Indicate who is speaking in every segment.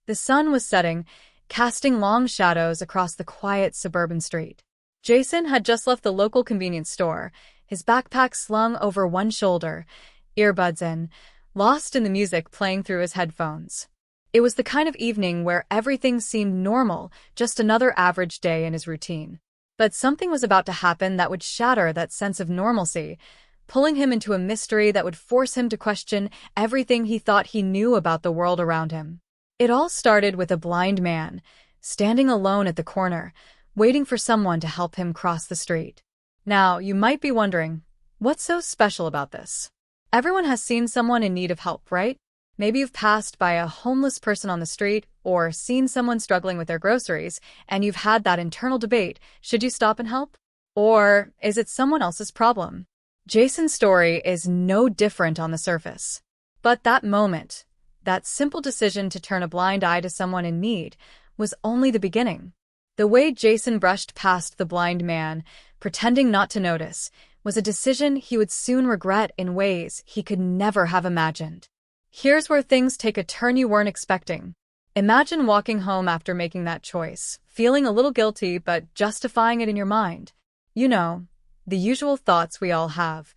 Speaker 1: The sun was setting, casting long shadows across the quiet suburban street. Jason had just left the local convenience store, his backpack slung over one shoulder, earbuds in, lost in the music playing through his headphones. It was the kind of evening where everything seemed normal, just another average day in his routine. But something was about to happen that would shatter that sense of normalcy, pulling him into a mystery that would force him to question everything he thought he knew about the world around him. It all started with a blind man, standing alone at the corner, waiting for someone to help him cross the street. Now, you might be wondering, what's so special about this? Everyone has seen someone in need of help, right? Maybe you've passed by a homeless person on the street or seen someone struggling with their groceries, and you've had that internal debate, should you stop and help? Or is it someone else's problem? Jason's story is no different on the surface. But that moment, that simple decision to turn a blind eye to someone in need, was only the beginning. The way Jason brushed past the blind man, pretending not to notice, was a decision he would soon regret in ways he could never have imagined. Here's where things take a turn you weren't expecting. Imagine walking home after making that choice, feeling a little guilty but justifying it in your mind. You know, the usual thoughts we all have.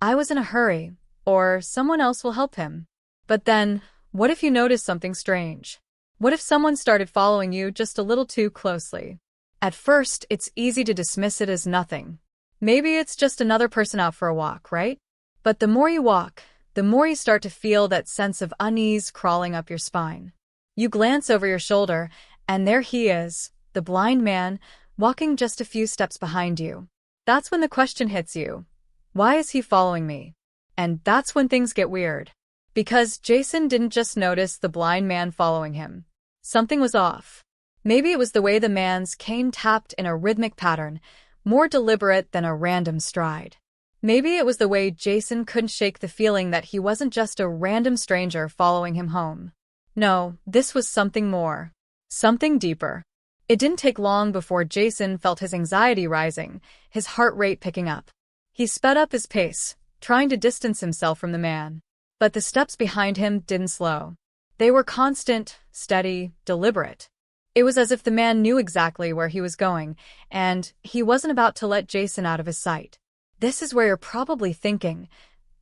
Speaker 1: I was in a hurry, or someone else will help him. But then, what if you noticed something strange? What if someone started following you just a little too closely? At first, it's easy to dismiss it as nothing. Maybe it's just another person out for a walk, right? But the more you walk, the more you start to feel that sense of unease crawling up your spine. You glance over your shoulder, and there he is, the blind man, walking just a few steps behind you. That's when the question hits you. Why is he following me? And that's when things get weird. Because Jason didn't just notice the blind man following him. Something was off. Maybe it was the way the man's cane tapped in a rhythmic pattern, more deliberate than a random stride. Maybe it was the way Jason couldn't shake the feeling that he wasn't just a random stranger following him home. No, this was something more. Something deeper. It didn't take long before Jason felt his anxiety rising, his heart rate picking up. He sped up his pace, trying to distance himself from the man. But the steps behind him didn't slow. They were constant, steady, deliberate. It was as if the man knew exactly where he was going, and he wasn't about to let Jason out of his sight. This is where you're probably thinking,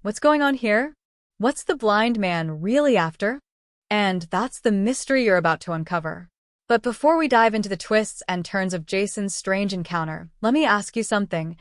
Speaker 1: what's going on here? What's the blind man really after? And that's the mystery you're about to uncover. But before we dive into the twists and turns of Jason's strange encounter, let me ask you something.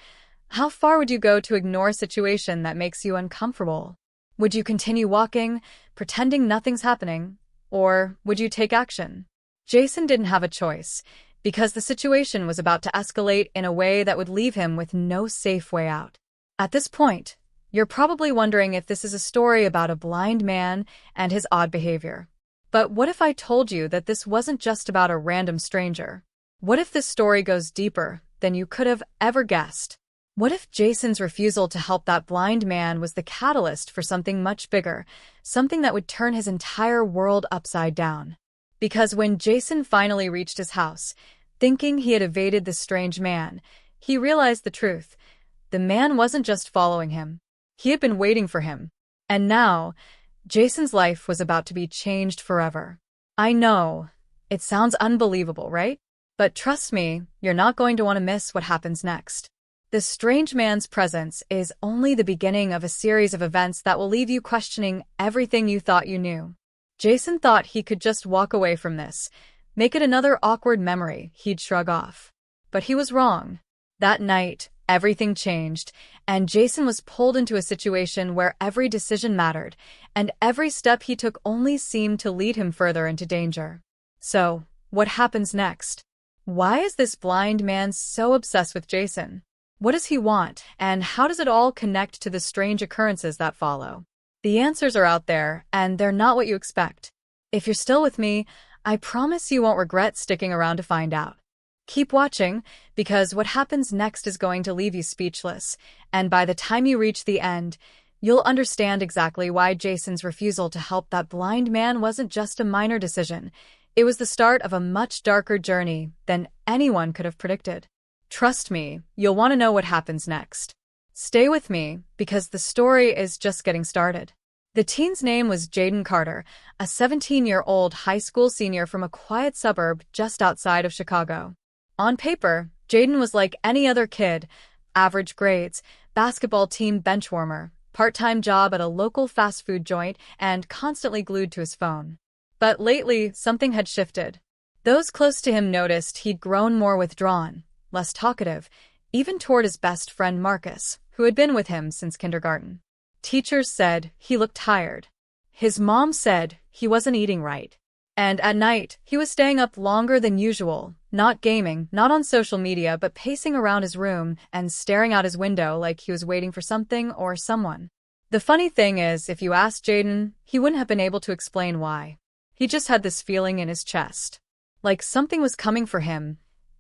Speaker 1: How far would you go to ignore a situation that makes you uncomfortable? Would you continue walking, pretending nothing's happening? Or would you take action? Jason didn't have a choice, because the situation was about to escalate in a way that would leave him with no safe way out. At this point, you're probably wondering if this is a story about a blind man and his odd behavior. But what if I told you that this wasn't just about a random stranger? What if this story goes deeper than you could have ever guessed? What if Jason's refusal to help that blind man was the catalyst for something much bigger, something that would turn his entire world upside down? Because when Jason finally reached his house, thinking he had evaded the strange man, he realized the truth. The man wasn't just following him. He had been waiting for him. And now, Jason's life was about to be changed forever. I know, it sounds unbelievable, right? But trust me, you're not going to want to miss what happens next. The strange man's presence is only the beginning of a series of events that will leave you questioning everything you thought you knew. Jason thought he could just walk away from this, make it another awkward memory he'd shrug off. But he was wrong. That night, everything changed, and Jason was pulled into a situation where every decision mattered, and every step he took only seemed to lead him further into danger. So, what happens next? Why is this blind man so obsessed with Jason? What does he want, and how does it all connect to the strange occurrences that follow? The answers are out there, and they're not what you expect. If you're still with me, I promise you won't regret sticking around to find out. Keep watching, because what happens next is going to leave you speechless, and by the time you reach the end, you'll understand exactly why Jason's refusal to help that blind man wasn't just a minor decision. It was the start of a much darker journey than anyone could have predicted. Trust me, you'll want to know what happens next. Stay with me, because the story is just getting started. The teen's name was Jaden Carter, a 17-year-old high school senior from a quiet suburb just outside of Chicago. On paper, Jaden was like any other kid: average grades, basketball team benchwarmer, part-time job at a local fast food joint, and constantly glued to his phone. But lately, something had shifted. Those close to him noticed he'd grown more withdrawn, less talkative, even toward his best friend Marcus, who had been with him since kindergarten. Teachers said he looked tired. His mom said he wasn't eating right. And at night, he was staying up longer than usual, not gaming, not on social media, but pacing around his room and staring out his window like he was waiting for something or someone. The funny thing is, if you asked Jaden, he wouldn't have been able to explain why. He just had this feeling in his chest, like something was coming for him,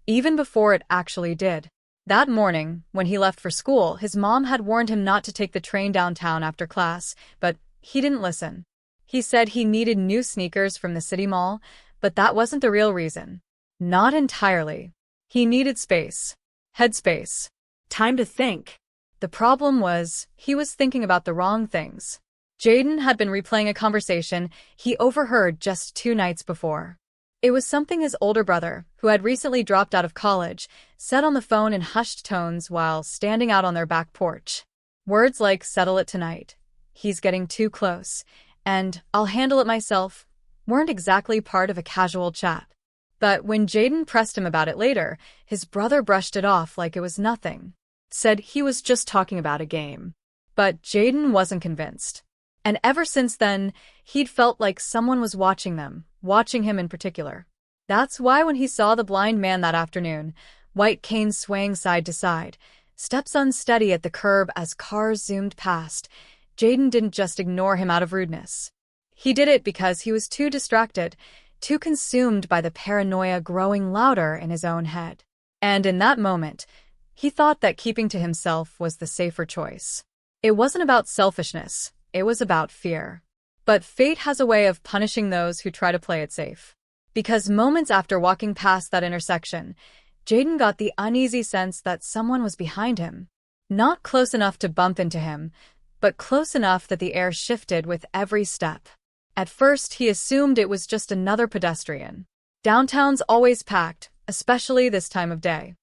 Speaker 1: even before it actually did. That morning, when he left for school, his mom had warned him not to take the train downtown after class, but he didn't listen. He said he needed new sneakers from the city mall, but that wasn't the real reason. Not entirely. He needed space. Headspace. Time to think. The problem was, he was thinking about the wrong things. Jaden had been replaying a conversation he overheard just 2 nights before. It was something his older brother, who had recently dropped out of college, said on the phone in hushed tones while standing out on their back porch. Words like "settle it tonight," "he's getting too close," and "I'll handle it myself" weren't exactly part of a casual chat. But when Jaden pressed him about it later, his brother brushed it off like it was nothing. Said he was just talking about a game. But Jaden wasn't convinced. And ever since then, he'd felt like someone was watching them, watching him in particular. That's why when he saw the blind man that afternoon, white cane swaying side to side, steps unsteady at the curb as cars zoomed past, Jaden didn't just ignore him out of rudeness. He did it because he was too distracted, too consumed by the paranoia growing louder in his own head. And in that moment, he thought that keeping to himself was the safer choice. It wasn't about selfishness, it was about fear. But fate has a way of punishing those who try to play it safe. Because moments after walking past that intersection, Jaden got the uneasy sense that someone was behind him. Not close enough to bump into him, but close enough that the air shifted with every step. At first, he assumed it was just another pedestrian. Downtown's always packed, especially this time of day.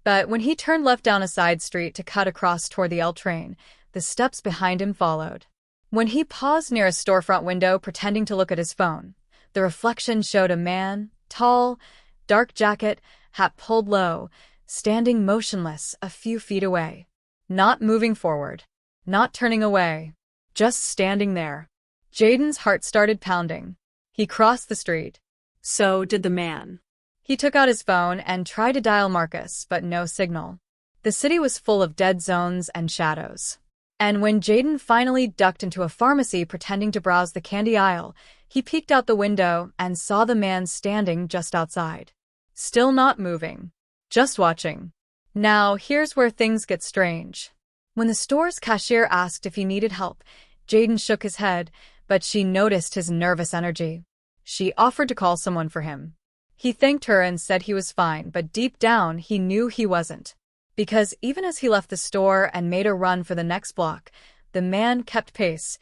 Speaker 1: But when he turned left down a side street to cut across toward the L train, the steps behind him followed. When he paused near a storefront window pretending to look at his phone, the reflection showed a man, tall, dark jacket, hat pulled low, standing motionless a few feet away. Not moving forward. Not turning away. Just standing there. Jaden's heart started pounding. He crossed the street. So did the man. He took out his phone and tried to dial Marcus, but no signal. The city was full of dead zones and shadows. And when Jaden finally ducked into a pharmacy pretending to browse the candy aisle, he peeked out the window and saw the man standing just outside. Still not moving. Just watching. Now, here's where things get strange. When the store's cashier asked if he needed help, Jaden shook his head, but she noticed his nervous energy. She offered to call someone for him. He thanked her and said he was fine, but deep down he knew he wasn't. Because even as he left the store and made a run for the next block, the man kept pace,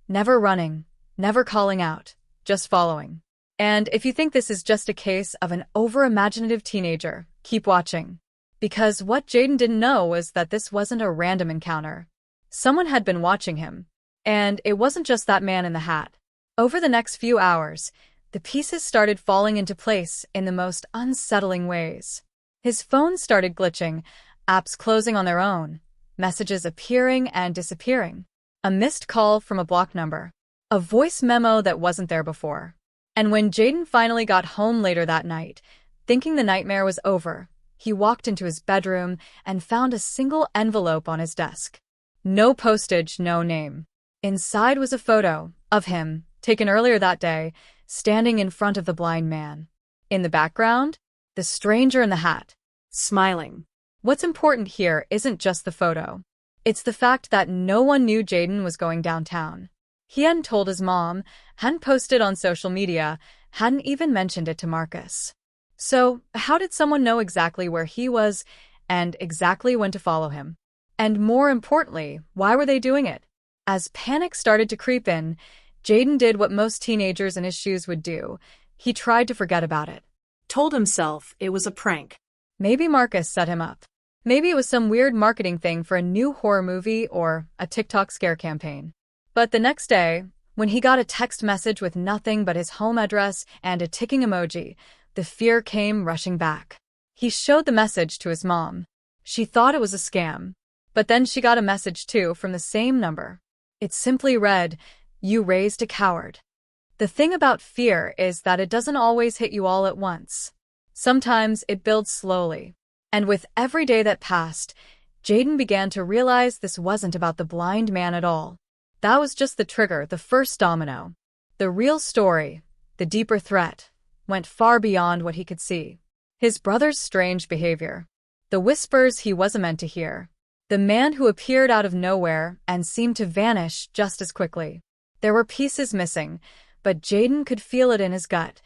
Speaker 1: never running, never calling out, just following. And if you think this is just a case of an over-imaginative teenager, keep watching. Because what Jaden didn't know was that this wasn't a random encounter. Someone had been watching him. And it wasn't just that man in the hat. Over the next few hours, the pieces started falling into place in the most unsettling ways. His phone started glitching, apps closing on their own, messages appearing and disappearing. A missed call from a blocked number. A voice memo that wasn't there before. And when Jaden finally got home later that night, thinking the nightmare was over, he walked into his bedroom and found a single envelope on his desk. No postage, no name. Inside was a photo of him, taken earlier that day, standing in front of the blind man. In the background, the stranger in the hat, smiling. What's important here isn't just the photo. It's the fact that no one knew Jaden was going downtown. He hadn't told his mom, hadn't posted on social media, hadn't even mentioned it to Marcus. So, how did someone know exactly where he was and exactly when to follow him? And more importantly, why were they doing it? As panic started to creep in, Jaden did what most teenagers in his shoes would do. He tried to forget about it.
Speaker 2: Told himself it was a prank.
Speaker 1: Maybe Marcus set him up. Maybe it was some weird marketing thing for a new horror movie or a TikTok scare campaign. But the next day, when he got a text message with nothing but his home address and a ticking emoji, the fear came rushing back. He showed the message to his mom. She thought it was a scam. But then she got a message too from the same number. It simply read, "You raised a coward." The thing about fear is that it doesn't always hit you all at once. Sometimes it builds slowly. And with every day that passed, Jaden began to realize this wasn't about the blind man at all. That was just the trigger, the first domino. The real story, the deeper threat, went far beyond what he could see. His brother's strange behavior. The whispers he wasn't meant to hear. The man who appeared out of nowhere and seemed to vanish just as quickly. There were pieces missing, but Jaden could feel it in his gut.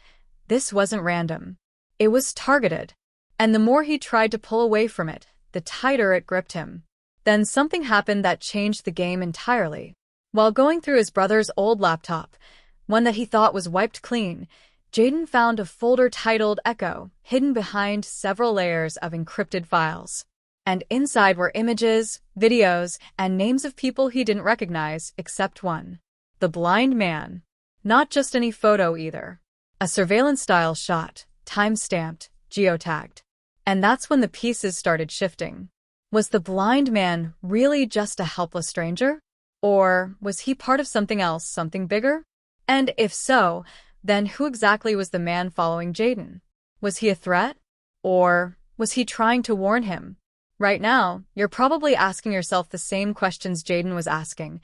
Speaker 1: This wasn't random. It was targeted. And the more he tried to pull away from it, the tighter it gripped him. Then something happened that changed the game entirely. While going through his brother's old laptop, one that he thought was wiped clean, Jaden found a folder titled Echo, hidden behind several layers of encrypted files. And inside were images, videos, and names of people he didn't recognize except one. The blind man. Not just any photo either. A surveillance-style shot, time-stamped, geotagged. And that's when the pieces started shifting. Was the blind man really just a helpless stranger? Or was he part of something else, something bigger? And if so, then who exactly was the man following Jaden? Was he a threat? Or was he trying to warn him? Right now, you're probably asking yourself the same questions Jaden was asking.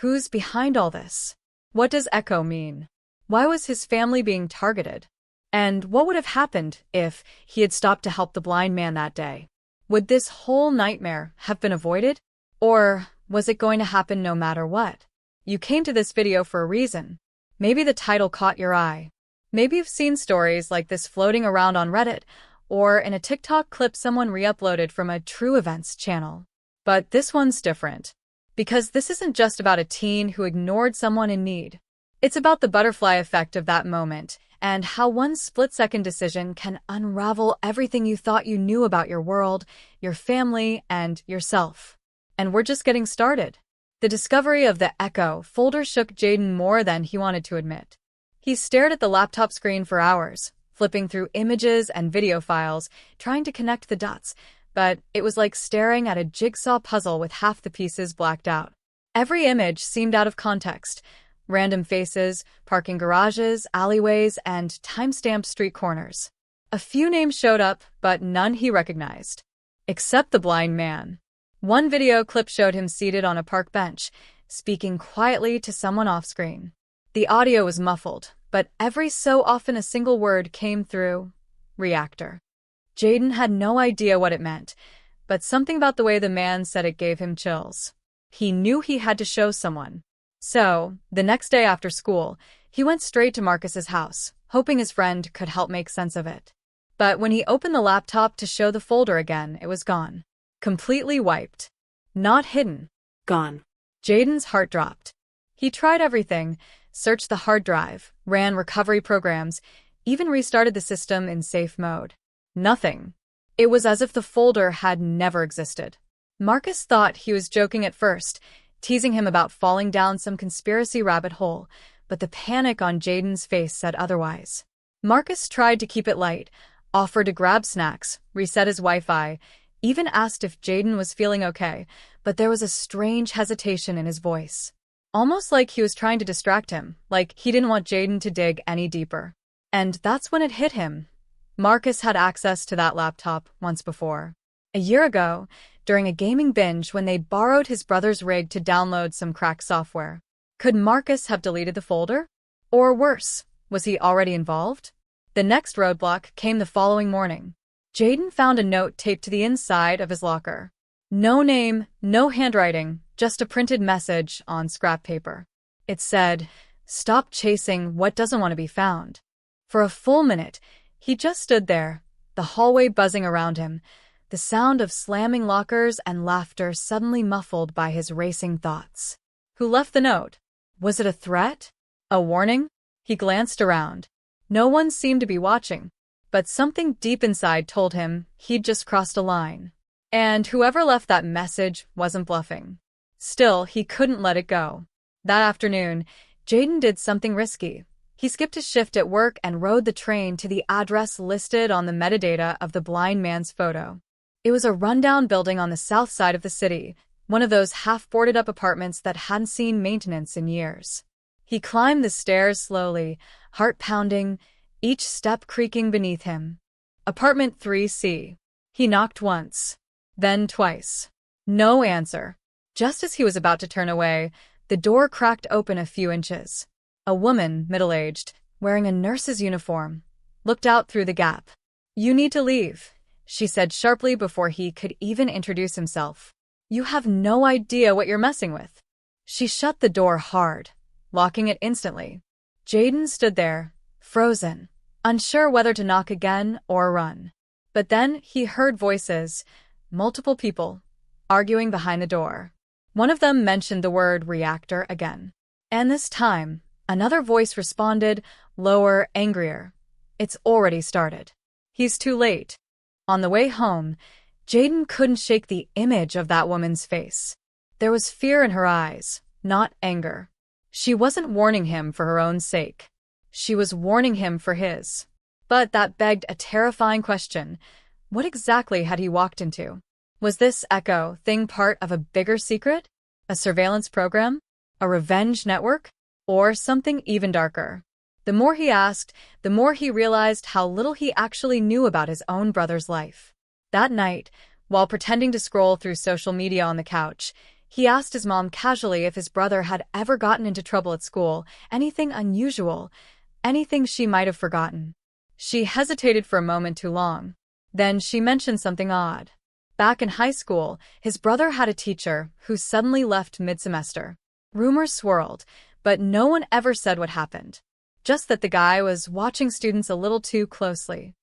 Speaker 1: Who's behind all this? What does Echo mean? Why was his family being targeted? And what would have happened if he had stopped to help the blind man that day? Would this whole nightmare have been avoided? Or was it going to happen no matter what? You came to this video for a reason. Maybe the title caught your eye. Maybe you've seen stories like this floating around on Reddit, or in a TikTok clip someone re-uploaded from a True Events channel. But this one's different. Because this isn't just about a teen who ignored someone in need. It's about the butterfly effect of that moment, and how one split-second decision can unravel everything you thought you knew about your world, your family, and yourself. And we're just getting started. The discovery of the Echo folder shook Jaden more than he wanted to admit. He stared at the laptop screen for hours, flipping through images and video files, trying to connect the dots, but it was like staring at a jigsaw puzzle with half the pieces blacked out. Every image seemed out of context. Random faces, parking garages, alleyways, and time-stamped street corners. A few names showed up, but none he recognized. Except the blind man. One video clip showed him seated on a park bench, speaking quietly to someone off-screen. The audio was muffled, but every so often a single word came through. Reactor. Jaden had no idea what it meant, but something about the way the man said it gave him chills. He knew he had to show someone. So, the next day after school, he went straight to Marcus's house, hoping his friend could help make sense of it. But when he opened the laptop to show the folder again, it was gone. Completely wiped. Not hidden.
Speaker 2: Gone.
Speaker 1: Jaden's heart dropped. He tried everything, searched the hard drive, ran recovery programs, even restarted the system in safe mode. Nothing. It was as if the folder had never existed. Marcus thought he was joking at first, teasing him about falling down some conspiracy rabbit hole, but the panic on Jaden's face said otherwise. Marcus tried to keep it light, offered to grab snacks, reset his Wi-Fi, even asked if Jaden was feeling okay, but there was a strange hesitation in his voice. Almost like he was trying to distract him, like he didn't want Jaden to dig any deeper. And that's when it hit him. Marcus had access to that laptop once before. A year ago, during a gaming binge when they borrowed his brother's rig to download some cracked software. Could Marcus have deleted the folder? Or worse, was he already involved? The next roadblock came the following morning. Jaden found a note taped to the inside of his locker. No name, no handwriting, just a printed message on scrap paper. It said, "Stop chasing what doesn't want to be found." For a full minute, he just stood there, the hallway buzzing around him, the sound of slamming lockers and laughter suddenly muffled by his racing thoughts. Who left the note? Was it a threat? A warning? He glanced around. No one seemed to be watching, but something deep inside told him he'd just crossed a line. And whoever left that message wasn't bluffing. Still, he couldn't let it go. That afternoon, Jayden did something risky. He skipped a shift at work and rode the train to the address listed on the metadata of the blind man's photo. It was a rundown building on the south side of the city, one of those half-boarded-up apartments that hadn't seen maintenance in years. He climbed the stairs slowly, heart pounding, each step creaking beneath him. Apartment 3C. He knocked once, then twice. No answer. Just as he was about to turn away, the door cracked open a few inches. A woman, middle-aged, wearing a nurse's uniform, looked out through the gap. "You need to leave," she said sharply before he could even introduce himself. "You have no idea what you're messing with." She shut the door hard, locking it instantly. Jayden stood there, frozen, unsure whether to knock again or run. But then he heard voices, multiple people, arguing behind the door. One of them mentioned the word reactor again. And this time, another voice responded, lower, angrier. "It's already started." He's too late. On the way home, Jayden couldn't shake the image of that woman's face. There was fear in her eyes, not anger. She wasn't warning him for her own sake. She was warning him for his. But that begged a terrifying question. What exactly had he walked into? Was this Echo thing part of a bigger secret? A surveillance program? A revenge network? Or something even darker? The more he asked, the more he realized how little he actually knew about his own brother's life. That night, while pretending to scroll through social media on the couch, he asked his mom casually if his brother had ever gotten into trouble at school, anything unusual, anything she might have forgotten. She hesitated for a moment too long. Then she mentioned something odd. Back in high school, his brother had a teacher who suddenly left mid-semester. Rumors swirled, but no one ever said what happened. Just that the guy was watching students a little too closely.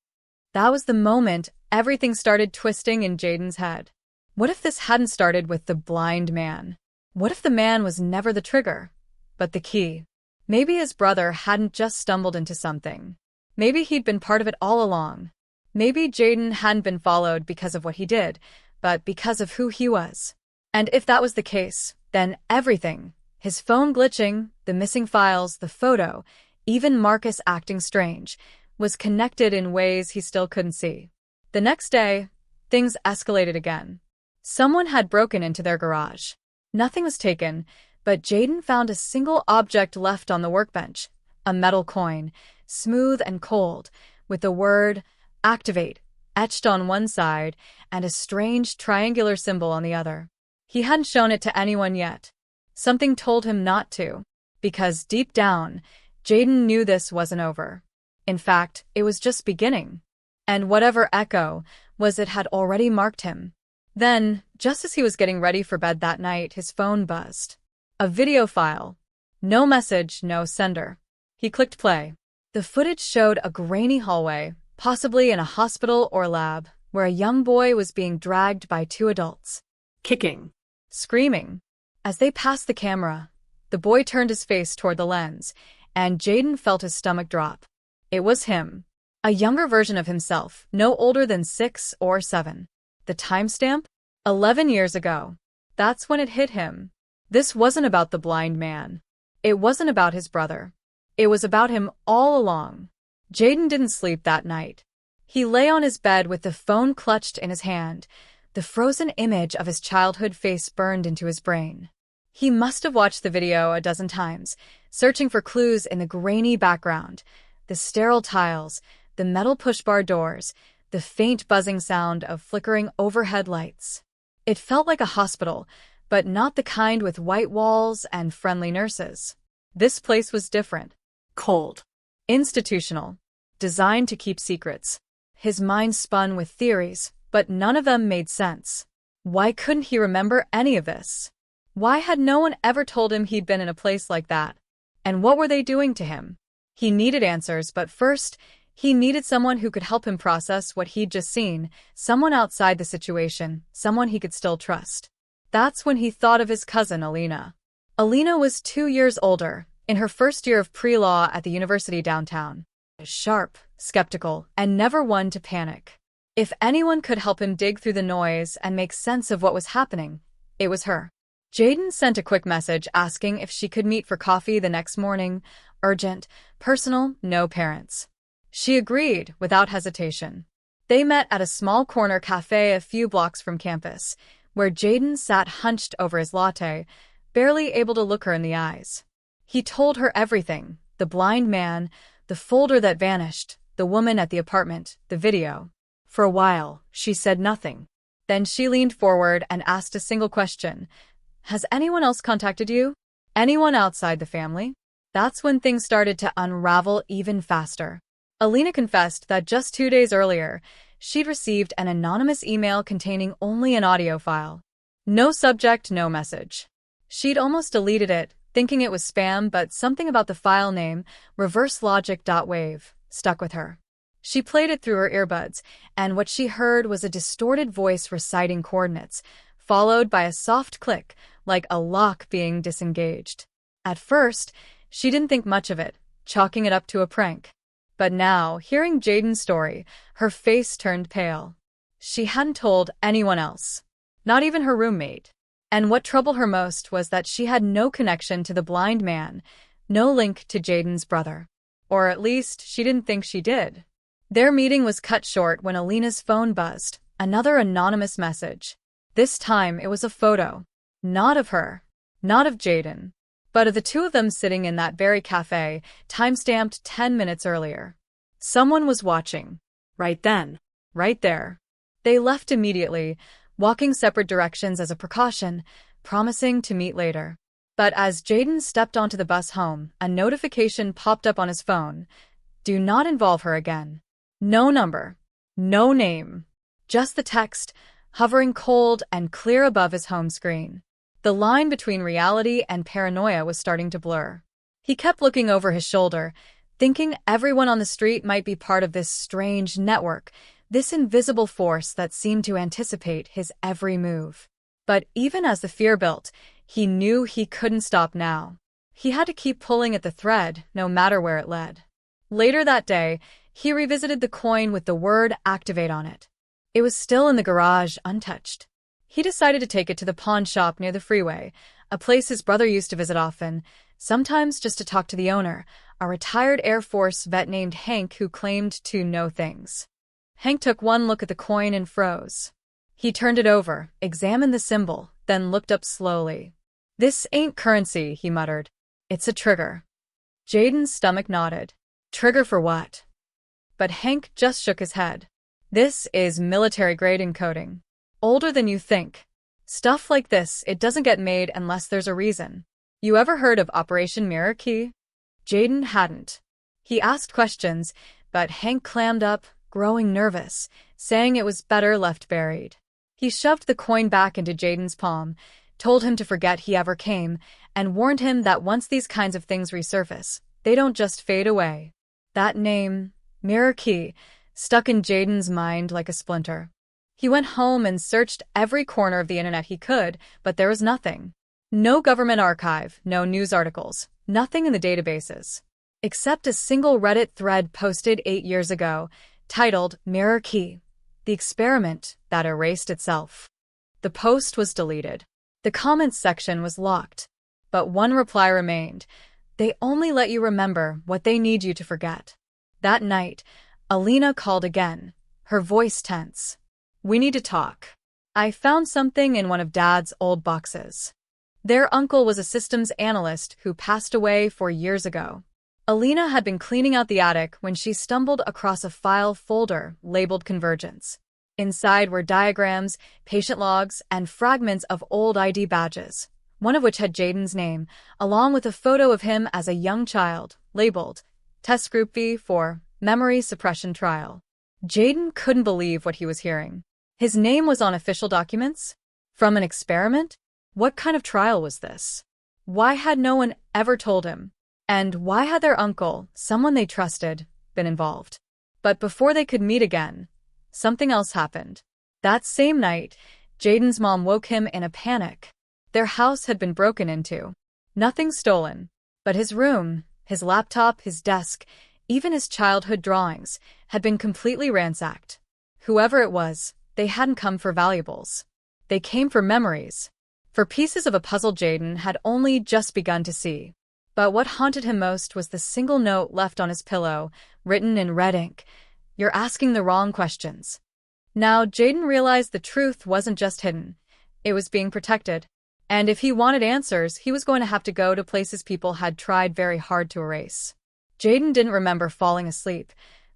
Speaker 1: That was the moment everything started twisting in Jayden's head. What if this hadn't started with the blind man? What if the man was never the trigger, but the key? Maybe his brother hadn't just stumbled into something. Maybe he'd been part of it all along. Maybe Jayden hadn't been followed because of what he did, but because of who he was. And if that was the case, then everything, his phone glitching, the missing files, the photo, even Marcus acting strange, was connected in ways he still couldn't see. The next day, things escalated again. Someone had broken into their garage. Nothing was taken, but Jayden found a single object left on the workbench, a metal coin, smooth and cold, with the word "activate" etched on one side and a strange triangular symbol on the other. He hadn't shown it to anyone yet. Something told him not to, because deep down, Jayden knew this wasn't over. In fact, it was just beginning. And whatever Echo was, it had already marked him. Then, just as he was getting ready for bed that night, his phone buzzed. A video file. No message, no sender. He clicked play. The footage showed a grainy hallway, possibly in a hospital or lab, where a young boy was being dragged by two adults.
Speaker 2: Kicking.
Speaker 1: Screaming. As they passed the camera, the boy turned his face toward the lens, and Jayden felt his stomach drop. It was him. A younger version of himself, no older than 6 or 7. The timestamp? 11 years ago. That's when it hit him. This wasn't about the blind man. It wasn't about his brother. It was about him all along. Jayden didn't sleep that night. He lay on his bed with the phone clutched in his hand. The frozen image of his childhood face burned into his brain. He must have watched the video a dozen times, searching for clues in the grainy background, the sterile tiles, the metal push-bar doors, the faint buzzing sound of flickering overhead lights. It felt like a hospital, but not the kind with white walls and friendly nurses. This place was different.
Speaker 2: Cold.
Speaker 1: Institutional. Designed to keep secrets. His mind spun with theories, but none of them made sense. Why couldn't he remember any of this? Why had no one ever told him he'd been in a place like that? And what were they doing to him? He needed answers, but first, he needed someone who could help him process what he'd just seen, someone outside the situation, someone he could still trust. That's when he thought of his cousin Alina. Alina was 2 years older, in her first year of pre-law at the university downtown. Sharp, skeptical, and never one to panic. If anyone could help him dig through the noise and make sense of what was happening, it was her. Jayden sent a quick message asking if she could meet for coffee the next morning. Urgent, personal, no parents. She agreed without hesitation. They met at a small corner cafe a few blocks from campus, where Jayden sat hunched over his latte, barely able to look her in the eyes. He told her everything: the blind man, the folder that vanished, the woman at the apartment, the video. For a while, she said nothing. Then she leaned forward and asked a single question. Has anyone else contacted you? Anyone outside the family? That's when things started to unravel even faster. Alina confessed that just 2 days earlier, she'd received an anonymous email containing only an audio file. No subject, no message. She'd almost deleted it, thinking it was spam, but something about the file name, reverselogic.wave, stuck with her. She played it through her earbuds, and what she heard was a distorted voice reciting coordinates, followed by a soft click, like a lock being disengaged. At first, she didn't think much of it, chalking it up to a prank. But now, hearing Jayden's story, her face turned pale. She hadn't told anyone else, not even her roommate. And what troubled her most was that she had no connection to the blind man, no link to Jayden's brother. Or at least, she didn't think she did. Their meeting was cut short when Alina's phone buzzed, another anonymous message. This time, it was a photo. Not of her, not of Jayden, but of the two of them sitting in that very cafe, time-stamped 10 minutes earlier. Someone was watching. Right then. Right there. They left immediately, walking separate directions as a precaution, promising to meet later. But as Jayden stepped onto the bus home, a notification popped up on his phone. Do not involve her again. No number. No name. Just the text, hovering cold and clear above his home screen. The line between reality and paranoia was starting to blur. He kept looking over his shoulder, thinking everyone on the street might be part of this strange network, this invisible force that seemed to anticipate his every move. But even as the fear built, he knew he couldn't stop now. He had to keep pulling at the thread, no matter where it led. Later that day, he revisited the coin with the word activate on it. It was still in the garage, untouched. He decided to take it to the pawn shop near the freeway, a place his brother used to visit often, sometimes just to talk to the owner, a retired Air Force vet named Hank who claimed to know things. Hank took one look at the coin and froze. He turned it over, examined the symbol, then looked up slowly. This ain't currency, he muttered. It's a trigger. Jayden's stomach nodded. Trigger for what? But Hank just shook his head. This is military-grade encoding. Older than you think. Stuff like this, it doesn't get made unless there's a reason. You ever heard of Operation Mirror Key? Jayden hadn't. He asked questions, but Hank clammed up, growing nervous, saying it was better left buried. He shoved the coin back into Jayden's palm, told him to forget he ever came, and warned him that once these kinds of things resurface, they don't just fade away. That name, Mirror Key, stuck in Jayden's mind like a splinter. He went home and searched every corner of the internet he could, but there was nothing. No government archive, no news articles, nothing in the databases. Except a single Reddit thread posted 8 years ago, titled Mirror Key, the experiment that erased itself. The post was deleted. The comments section was locked. But one reply remained. They only let you remember what they need you to forget. That night, Alina called again, her voice tense. We need to talk. I found something in one of Dad's old boxes. Their uncle was a systems analyst who passed away 4 years ago. Alina had been cleaning out the attic when she stumbled across a file folder labeled Convergence. Inside were diagrams, patient logs, and fragments of old ID badges, one of which had Jayden's name, along with a photo of him as a young child, labeled Test Group V for Memory Suppression Trial. Jayden couldn't believe what he was hearing. His name was on official documents? From an experiment? What kind of trial was this? Why had no one ever told him? And why had their uncle, someone they trusted, been involved? But before they could meet again, something else happened. That same night, Jayden's mom woke him in a panic. Their house had been broken into. Nothing stolen. But his room, his laptop, his desk, even his childhood drawings, had been completely ransacked. Whoever it was, they hadn't come for valuables. They came for memories. For pieces of a puzzle Jayden had only just begun to see. But what haunted him most was the single note left on his pillow, written in red ink. "You're asking the wrong questions." Now, Jayden realized the truth wasn't just hidden. It was being protected. And if he wanted answers, he was going to have to go to places people had tried very hard to erase. Jayden didn't remember falling asleep,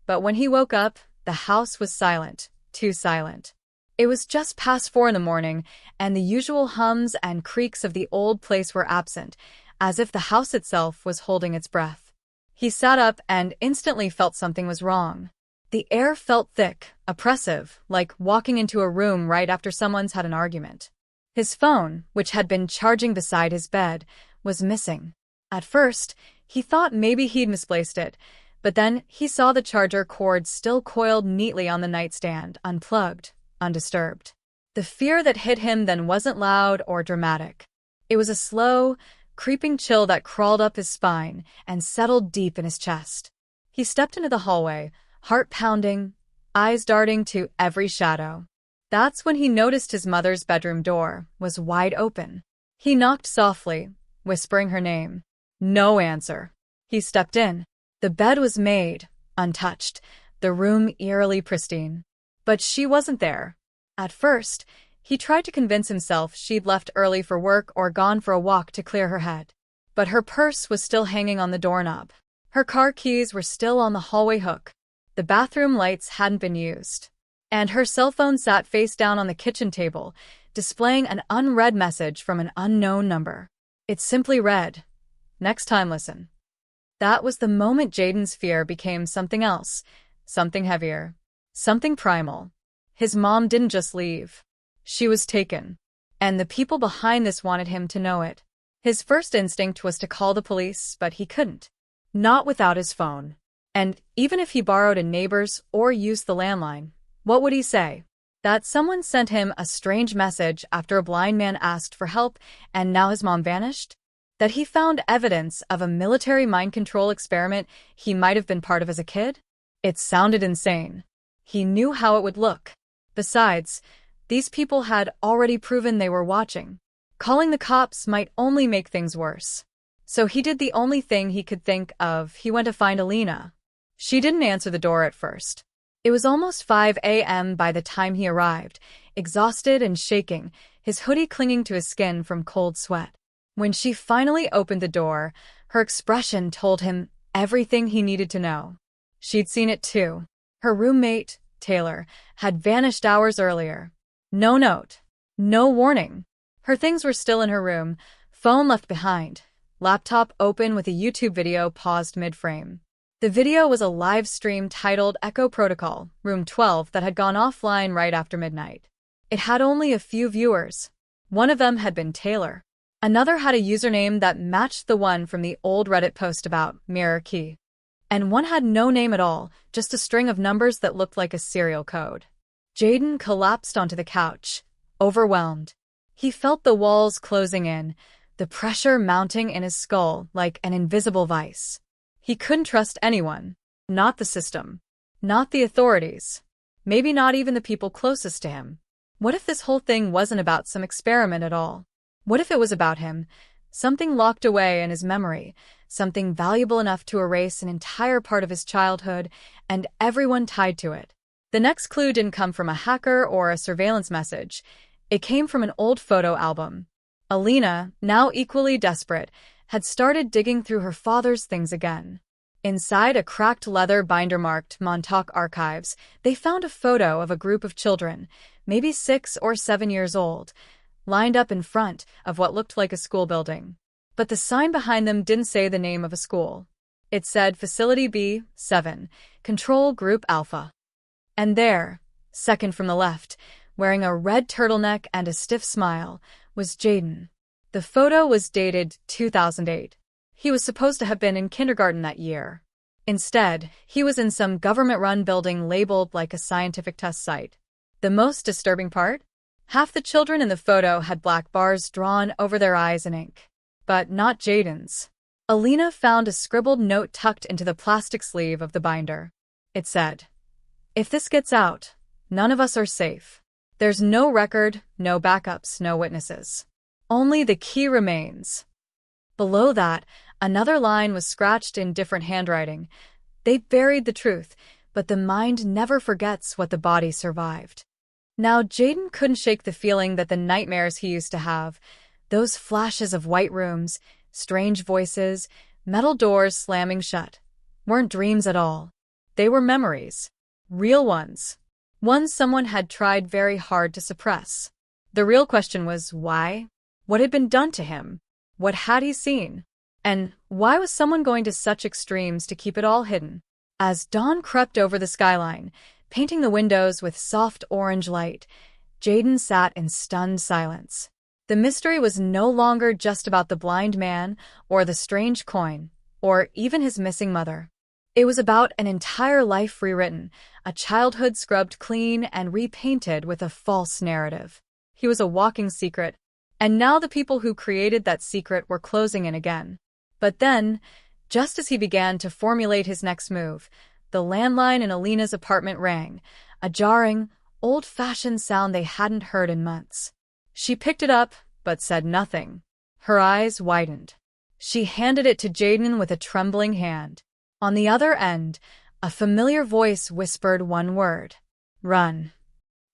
Speaker 1: but when he woke up, the house was silent, too silent. It was just past 4 in the morning, and the usual hums and creaks of the old place were absent, as if the house itself was holding its breath. He sat up and instantly felt something was wrong. The air felt thick, oppressive, like walking into a room right after someone's had an argument. His phone, which had been charging beside his bed, was missing. At first, he thought maybe he'd misplaced it, but then he saw the charger cord still coiled neatly on the nightstand, unplugged, undisturbed. The fear that hit him then wasn't loud or dramatic. It was a slow, creeping chill that crawled up his spine and settled deep in his chest. He stepped into the hallway, heart pounding, eyes darting to every shadow. That's when he noticed his mother's bedroom door was wide open. He knocked softly, whispering her name. No answer. He stepped in. The bed was made, untouched, the room eerily pristine. But she wasn't there. At first, he tried to convince himself she'd left early for work or gone for a walk to clear her head. But her purse was still hanging on the doorknob. Her car keys were still on the hallway hook. The bathroom lights hadn't been used. And her cell phone sat face down on the kitchen table, displaying an unread message from an unknown number. It simply read, "Next time listen." That was the moment Jayden's fear became something else, something heavier, something primal. His mom didn't just leave. She was taken. And the people behind this wanted him to know it. His first instinct was to call the police, but he couldn't. Not without his phone. And even if he borrowed a neighbor's or used the landline, what would he say? That someone sent him a strange message after a blind man asked for help and now his mom vanished? That he found evidence of a military mind control experiment he might have been part of as a kid? It sounded insane. He knew how it would look. Besides, these people had already proven they were watching. Calling the cops might only make things worse. So he did the only thing he could think of. He went to find Alina. She didn't answer the door at first. It was almost 5 a.m. by the time he arrived, exhausted and shaking, his hoodie clinging to his skin from cold sweat. When she finally opened the door, her expression told him everything he needed to know. She'd seen it too. Her roommate, Taylor, had vanished hours earlier. No note. No warning. Her things were still in her room, phone left behind, laptop open with a YouTube video paused mid-frame. The video was a live stream titled Echo Protocol, Room 12, that had gone offline right after midnight. It had only a few viewers. One of them had been Taylor. Another had a username that matched the one from the old Reddit post about Mirror Key. And one had no name at all, just a string of numbers that looked like a serial code. Jayden collapsed onto the couch, overwhelmed. He felt the walls closing in, the pressure mounting in his skull like an invisible vice. He couldn't trust anyone. Not the system. Not the authorities. Maybe not even the people closest to him. What if this whole thing wasn't about some experiment at all? What if it was about him? Something locked away in his memory, something valuable enough to erase an entire part of his childhood and everyone tied to it. The next clue didn't come from a hacker or a surveillance message. It came from an old photo album. Alina, now equally desperate, had started digging through her father's things again. Inside a cracked leather binder marked Montauk Archives, they found a photo of a group of children, maybe 6 or 7 years old, lined up in front of what looked like a school building. But the sign behind them didn't say the name of a school. It said Facility B7, Control Group Alpha. And there, second from the left, wearing a red turtleneck and a stiff smile, was Jayden. The photo was dated 2008. He was supposed to have been in kindergarten that year. Instead, he was in some government-run building labeled like a scientific test site. The most disturbing part? Half the children in the photo had black bars drawn over their eyes in ink. but not Jaden's. Alina found a scribbled note tucked into the plastic sleeve of the binder. It said, "If this gets out, none of us are safe. There's no record, no backups, no witnesses. Only the key remains." Below that, another line was scratched in different handwriting. "They buried the truth, but the mind never forgets what the body survived." Now, Jaden couldn't shake the feeling that the nightmares he used to have, those flashes of white rooms, strange voices, metal doors slamming shut, weren't dreams at all. They were memories. Real ones. Ones someone had tried very hard to suppress. The real question was why? What had been done to him? What had he seen? And why was someone going to such extremes to keep it all hidden? As dawn crept over the skyline, painting the windows with soft orange light, Jaden sat in stunned silence. The mystery was no longer just about the blind man, or the strange coin, or even his missing mother. It was about an entire life rewritten, a childhood scrubbed clean and repainted with a false narrative. He was a walking secret, and now the people who created that secret were closing in again. But then, just as he began to formulate his next move, the landline in Alina's apartment rang, a jarring, old-fashioned sound they hadn't heard in months. She picked it up, but said nothing. Her eyes widened. She handed it to Jaden with a trembling hand. On the other end, a familiar voice whispered one word. "Run."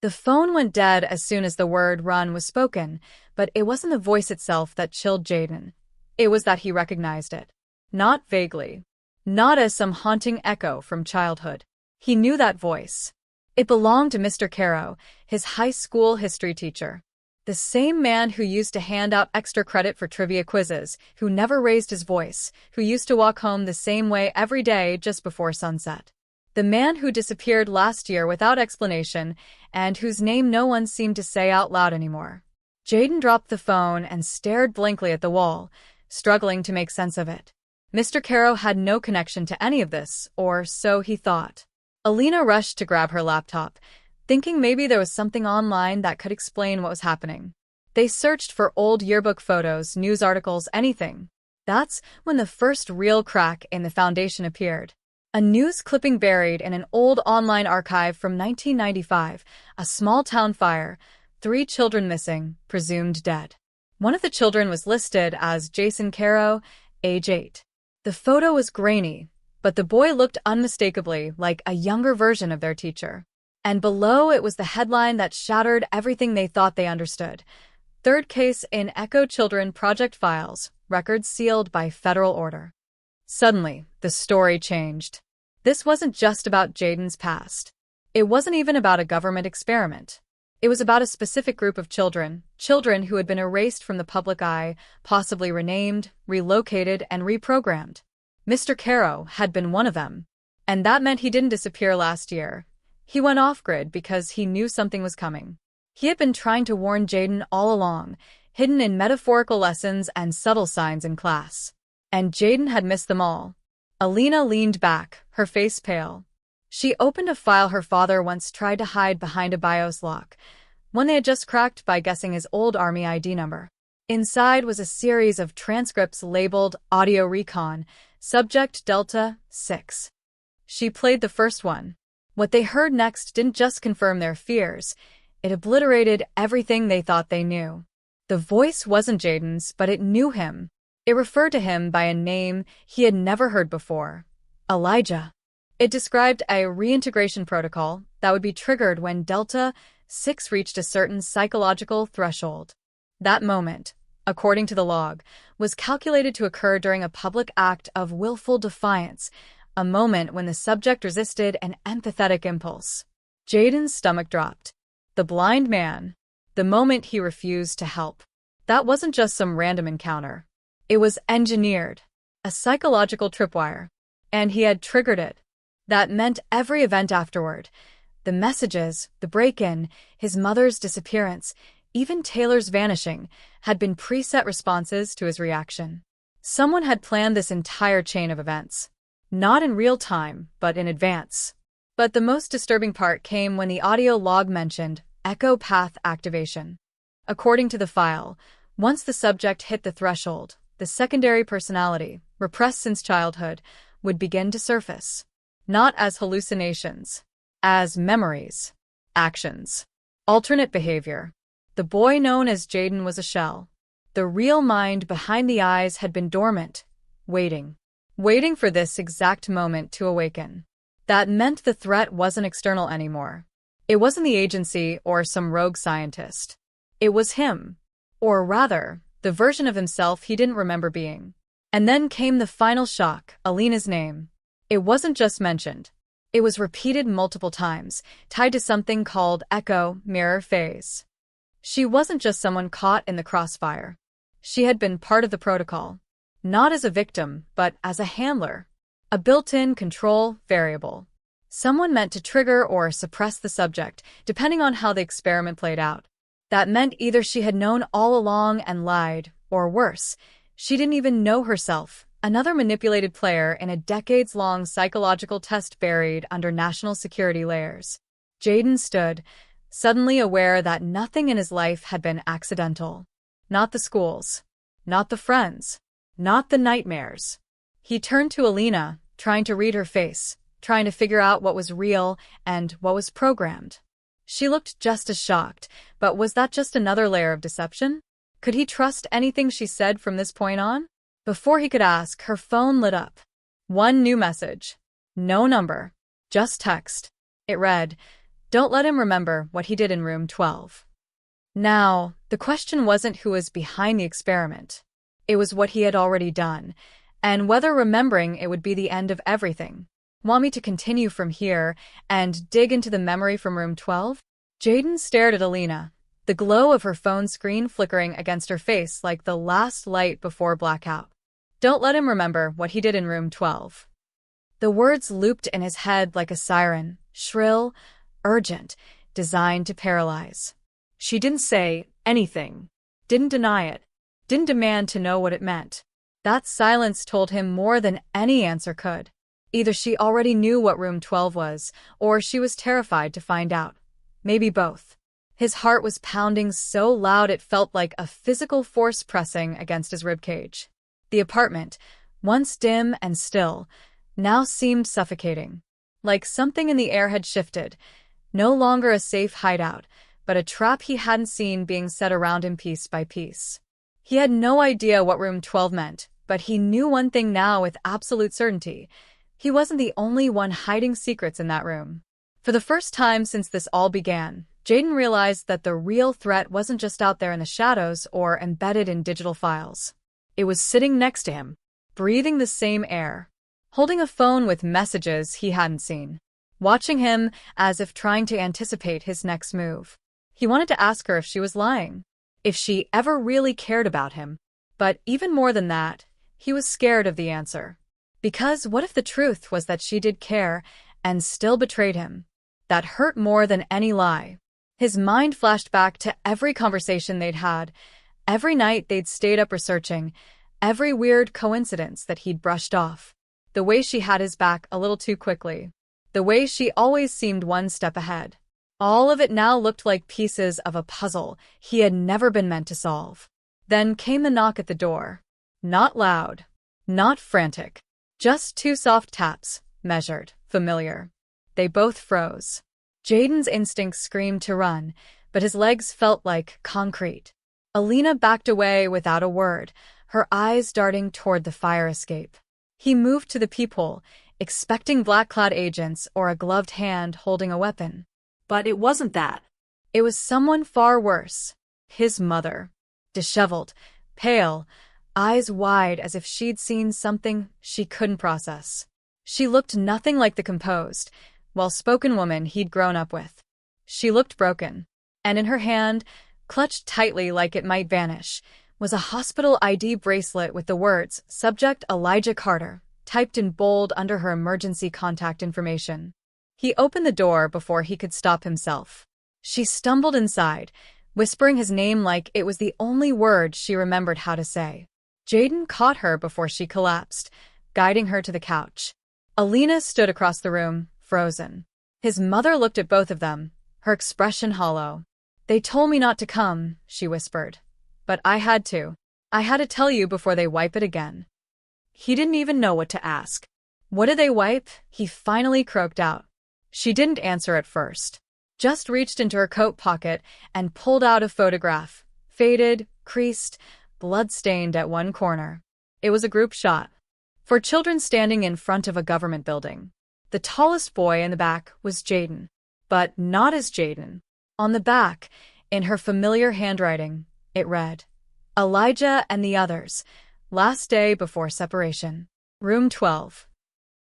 Speaker 1: The phone went dead as soon as the word run was spoken, but it wasn't the voice itself that chilled Jaden. It was that he recognized it. Not vaguely. Not as some haunting echo from childhood. He knew that voice. It belonged to Mr. Caro, his high school history teacher. The same man who used to hand out extra credit for trivia quizzes, who never raised his voice, who used to walk home the same way every day just before sunset. The man who disappeared last year without explanation and whose name no one seemed to say out loud anymore. Jaden dropped the phone and stared blankly at the wall, struggling to make sense of it. Mr. Caro had no connection to any of this, or so he thought. Alina rushed to grab her laptop, thinking maybe there was something online that could explain what was happening. They searched for old yearbook photos, news articles, anything. That's when the first real crack in the foundation appeared. A news clipping buried in an old online archive from 1995, a small-town fire, 3 children missing, presumed dead. One of the children was listed as Jason Caro, age 8. The photo was grainy, but the boy looked unmistakably like a younger version of their teacher. And below it was the headline that shattered everything they thought they understood. Third case in Echo Children Project files, records sealed by federal order. Suddenly, the story changed. This wasn't just about Jaden's past. It wasn't even about a government experiment. It was about a specific group of children who had been erased from the public eye, possibly renamed, relocated, and reprogrammed. Mr. Caro had been one of them. And that meant he didn't disappear last year. He went off-grid because he knew something was coming. He had been trying to warn Jaden all along, hidden in metaphorical lessons and subtle signs in class. And Jaden had missed them all. Alina leaned back, her face pale. She opened a file her father once tried to hide behind a BIOS lock, one they had just cracked by guessing his old Army ID number. Inside was a series of transcripts labeled Audio Recon, Subject Delta 6. She played the first one. What they heard next didn't just confirm their fears, it obliterated everything they thought they knew. The voice wasn't Jaden's, but it knew him. It referred to him by a name he had never heard before. Elijah. It described a reintegration protocol that would be triggered when Delta 6 reached a certain psychological threshold. That moment, according to the log, was calculated to occur during a public act of willful defiance, a moment when the subject resisted an empathetic impulse. Jaden's stomach dropped. The blind man. The moment he refused to help. That wasn't just some random encounter. It was engineered. A psychological tripwire. And he had triggered it. That meant every event afterward. The messages, the break-in, his mother's disappearance, even Taylor's vanishing, had been preset responses to his reaction. Someone had planned this entire chain of events. Not in real time, but in advance. But the most disturbing part came when the audio log mentioned echo path activation. According to the file, once the subject hit the threshold, the secondary personality, repressed since childhood, would begin to surface. Not as hallucinations, as memories, actions, alternate behavior. The boy known as Jaden was a shell. The real mind behind the eyes had been dormant, waiting for this exact moment to awaken. That meant the threat wasn't external anymore. It wasn't the agency or some rogue scientist. It was him. Or rather, the version of himself he didn't remember being. And then came the final shock, Alina's name. It wasn't just mentioned. It was repeated multiple times, tied to something called echo mirror phase. She wasn't just someone caught in the crossfire. She had been part of the protocol. Not as a victim, but as a handler. A built-in control variable. Someone meant to trigger or suppress the subject, depending on how the experiment played out. That meant either she had known all along and lied, or worse, she didn't even know herself, another manipulated player in a decades-long psychological test buried under national security layers. Jaden stood, suddenly aware that nothing in his life had been accidental. Not the schools. Not the friends. Not the nightmares. He turned to Alina, trying to read her face, trying to figure out what was real and what was programmed. She looked just as shocked, but was that just another layer of deception? Could he trust anything she said from this point on? Before he could ask, her phone lit up. One new message. No number. Just text. It read, "Don't let him remember what he did in room 12. Now, the question wasn't who was behind the experiment. It was what he had already done, and whether remembering it would be the end of everything. Want me to continue from here and dig into the memory from room 12? Jaden stared at Alina, the glow of her phone screen flickering against her face like the last light before blackout. Don't let him remember what he did in room 12. The words looped in his head like a siren, shrill, urgent, designed to paralyze. She didn't say anything, didn't deny it, didn't demand to know what it meant. That silence told him more than any answer could. Either she already knew what room 12 was, or she was terrified to find out. Maybe both. His heart was pounding so loud it felt like a physical force pressing against his ribcage. The apartment, once dim and still, now seemed suffocating. Like something in the air had shifted. No longer a safe hideout, but a trap he hadn't seen being set around him piece by piece. He had no idea what room 12 meant, but he knew one thing now with absolute certainty. He wasn't the only one hiding secrets in that room. For the first time since this all began, Jaden realized that the real threat wasn't just out there in the shadows or embedded in digital files. It was sitting next to him, breathing the same air, holding a phone with messages he hadn't seen, watching him as if trying to anticipate his next move. He wanted to ask her if she was lying, if she ever really cared about him. But even more than that, he was scared of the answer. Because what if the truth was that she did care and still betrayed him? That hurt more than any lie. His mind flashed back to every conversation they'd had, every night they'd stayed up researching, every weird coincidence that he'd brushed off. The way she had his back a little too quickly. The way she always seemed one step ahead. All of it now looked like pieces of a puzzle he had never been meant to solve. Then came the knock at the door. Not loud. Not frantic. Just two soft taps, measured, familiar. They both froze. Jaden's instincts screamed to run, but his legs felt like concrete. Alina backed away without a word, her eyes darting toward the fire escape. He moved to the peephole, expecting black-clad agents or a gloved hand holding a weapon.
Speaker 2: But it wasn't that.
Speaker 1: It was someone far worse. His mother. Disheveled, pale, eyes wide as if she'd seen something she couldn't process. She looked nothing like the composed, well-spoken woman he'd grown up with. She looked broken, and in her hand, clutched tightly like it might vanish, was a hospital ID bracelet with the words, "Subject Elijah Carter," typed in bold under her emergency contact information. He opened the door before he could stop himself. She stumbled inside, whispering his name like it was the only word she remembered how to say. Jaden caught her before she collapsed, guiding her to the couch. Alina stood across the room, frozen. His mother looked at both of them, her expression hollow. "They told me not to come," she whispered. "But I had to." I had to tell you before they wipe it again. He didn't even know what to ask. What did they wipe? He finally croaked out. She didn't answer at first. Just reached into her coat pocket and pulled out a photograph. Faded, creased, blood-stained at one corner. It was a group shot. For children standing in front of a government building. The tallest boy in the back was Jaden. But not as Jaden. On the back, in her familiar handwriting, it read, Elijah and the others, last day before separation. Room 12.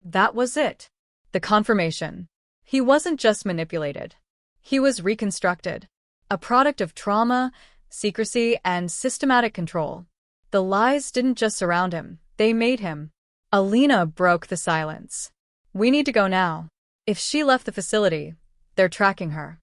Speaker 1: That was it. The confirmation. He wasn't just manipulated. He was reconstructed. A product of trauma, secrecy, and systematic control. The lies didn't just surround him, they made him. Alina broke the silence. We need to go now. If she left the facility, they're tracking her.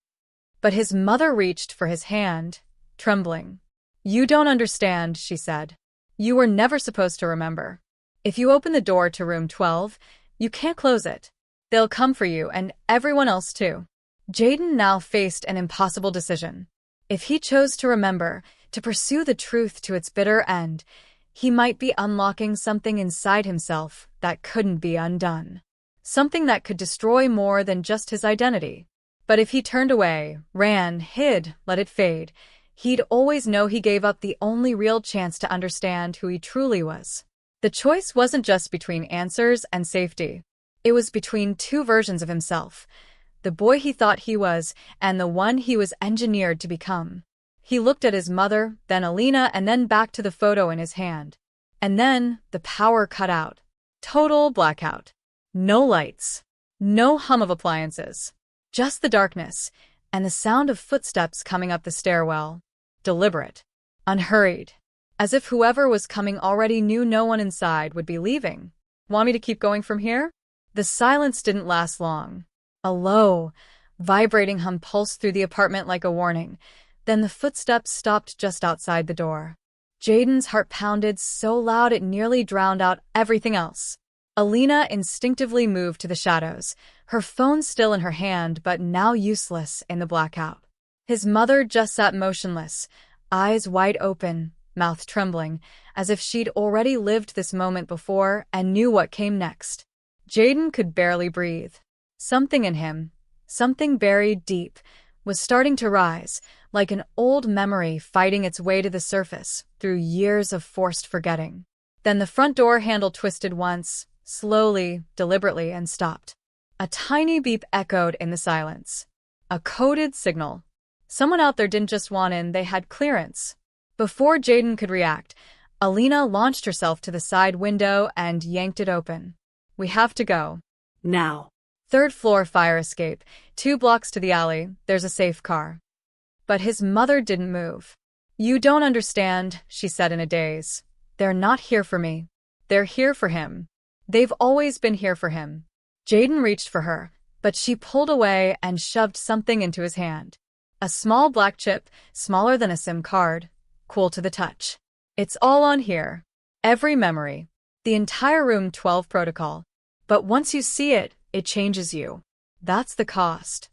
Speaker 1: But his mother reached for his hand, trembling. You don't understand, she said. You were never supposed to remember. If you open the door to room 12, you can't close it. They'll come for you and everyone else too. Jaden now faced an impossible decision. If he chose to remember, to pursue the truth to its bitter end, he might be unlocking something inside himself that couldn't be undone. Something that could destroy more than just his identity. But if he turned away, ran, hid, let it fade, he'd always know he gave up the only real chance to understand who he truly was. The choice wasn't just between answers and safety. It was between two versions of himself. The boy he thought he was, and the one he was engineered to become. He looked at his mother, then Alina, and then back to the photo in his hand. And then, the power cut out. Total blackout. No lights. No hum of appliances. Just the darkness, and the sound of footsteps coming up the stairwell. Deliberate. Unhurried. As if whoever was coming already knew no one inside would be leaving. Want me to keep going from here? The silence didn't last long. A low, vibrating hum pulsed through the apartment like a warning. Then the footsteps stopped just outside the door. Jaden's heart pounded so loud it nearly drowned out everything else. Alina instinctively moved to the shadows, her phone still in her hand but now useless in the blackout. His mother just sat motionless, eyes wide open, mouth trembling, as if she'd already lived this moment before and knew what came next. Jaden could barely breathe. Something in him, something buried deep, was starting to rise, like an old memory fighting its way to the surface through years of forced forgetting. Then the front door handle twisted once, slowly, deliberately, and stopped. A tiny beep echoed in the silence. A coded signal. Someone out there didn't just want in, they had clearance. Before Jaden could react, Alina launched herself to the side window and yanked it open. We have to go.
Speaker 2: Now.
Speaker 1: Third floor fire escape, 2 blocks to the alley, there's a safe car. But his mother didn't move. You don't understand, she said in a daze. They're not here for me. They're here for him. They've always been here for him. Jaden reached for her, but she pulled away and shoved something into his hand. A small black chip, smaller than a SIM card, cool to the touch. It's all on here. Every memory. The entire room 12 protocol. But once you see it, it changes you. That's the cost.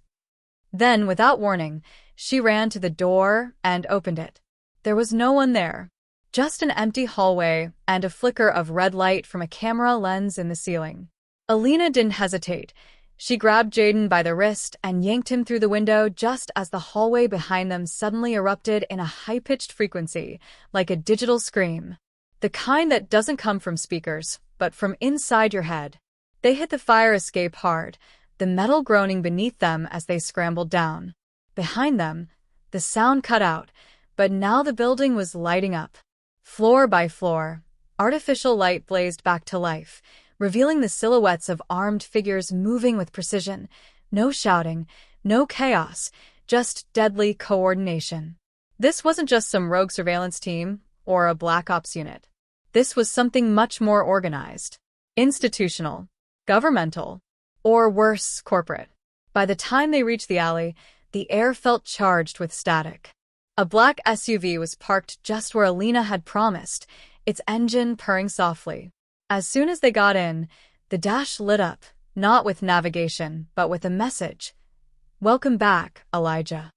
Speaker 1: Then, without warning, she ran to the door and opened it. There was no one there. Just an empty hallway and a flicker of red light from a camera lens in the ceiling. Alina didn't hesitate. She grabbed Jaden by the wrist and yanked him through the window just as the hallway behind them suddenly erupted in a high-pitched frequency, like a digital scream. The kind that doesn't come from speakers, but from inside your head. They hit the fire escape hard, the metal groaning beneath them as they scrambled down. Behind them, the sound cut out, but now the building was lighting up. Floor by floor, artificial light blazed back to life, revealing the silhouettes of armed figures moving with precision. No shouting, no chaos, just deadly coordination. This wasn't just some rogue surveillance team or a black ops unit. This was something much more organized. Institutional. Governmental. Or worse, corporate. By the time they reached the alley, the air felt charged with static. A black SUV was parked just where Alina had promised, its engine purring softly. As soon as they got in, the dash lit up, not with navigation, but with a message. Welcome back, Elijah.